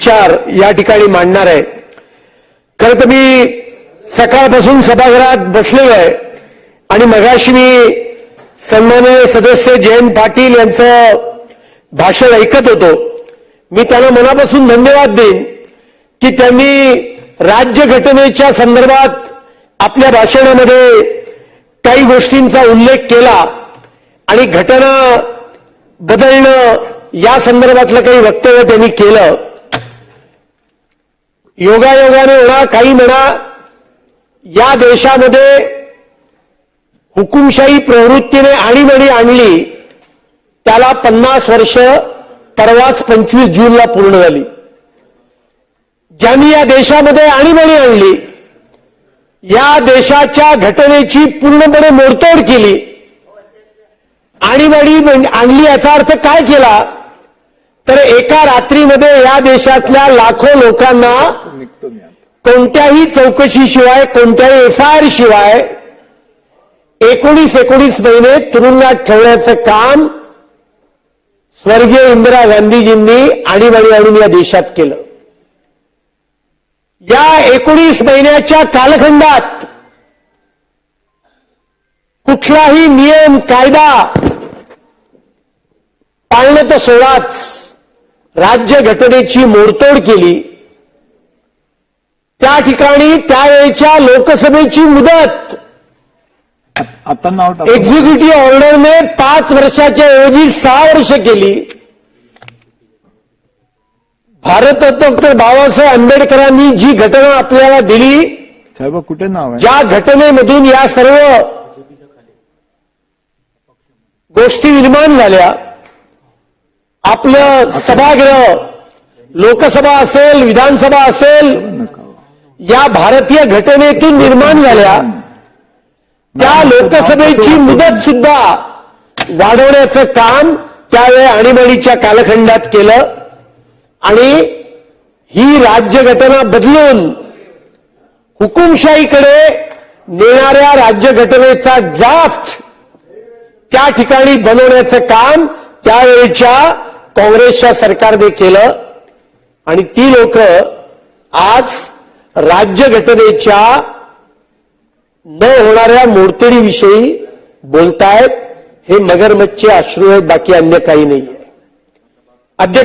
विचार या ठिकाणी मांडणार आहे। खरं तर मी सकाळपासून सभागृहात बसलेलो आहे आणि मगाशी मी सन्माननीय सदस्य जयंत पाटील यांचं भाषण ऐकत होतो। मी त्यांना मनापासून धन्यवाद देईन की त्यांनी राज्यघटनेच्या संदर्भात आपल्या भाषणामध्ये काही गोष्टींचा उल्लेख केला आणि घटना बदलणं या संदर्भातलं काही वक्तव्य त्यांनी केलं। योगायोगाने म्हणा काही म्हणा, या देशामध्ये हुकुमशाही प्रवृत्तीने आणीबाणी आणली, त्याला 50 वर्ष परवाच 25 जूनला पूर्ण झाली। ज्यांनी या देशामध्ये आणीबाणी आणली, या देशाच्या घटनेची पूर्णपणे मोडतोड केली, आणीबाणी आणली याचा अर्थ काय केला तर एका रात्रीमध्ये या देशातल्या लाखो लोकांना कोणत्याही चौकशीशिवाय, कोणत्याही एफआयआर शिवाय 19 महिने तुरुंगात ठेवण्याचं काम स्वर्गीय इंदिरा गांधीजींनी आणीबाणी आणून या देशात केलं। या 19 महिन्याच्या कालखंडात कुठलाही नियम कायदा पाळणं तर सोडाच, राज्यघटनेची मोडतोड केली। त्या ठिकाणी त्यावेळेच्या लोकसभेची मुदत एक्झिक्युटिव्ह ऑर्डरने 5 वर्षाच्या ऐवजी 6 वर्ष केली। भारतरत्न डॉक्टर बाबासाहेब आंबेडकरांनी जी घटना आपल्याला दिली, साहेब कुठे नाव आहे, ज्या घटनेमधून या सर्व गोष्टी निर्माण झाल्या, आपलं सभागृह, लोकसभा असेल, विधानसभा असेल, या भारतीय घटनेतून निर्माण झाल्या, त्या लोकसभेची मुदत सुद्धा वाढवण्याचं काम त्यावेळी आणीबाणीच्या कालखंडात केलं आणि ही राज्यघटना बदलून हुकुमशाहीकडे नेणाऱ्या राज्यघटनेचा ड्राफ्ट त्या ठिकाणी बनवण्याचं काम त्यावेळेच्या काँग्रेसच्या सरकारने केलं आणि ती लोक आज राज्यघटनेच्या न होणाऱ्या मोडतोडीविषयी बोलतायत। हे मगरमच्छचे अश्रू आहेत, बाकी अन्य काही नाही आहे। अध्यक्ष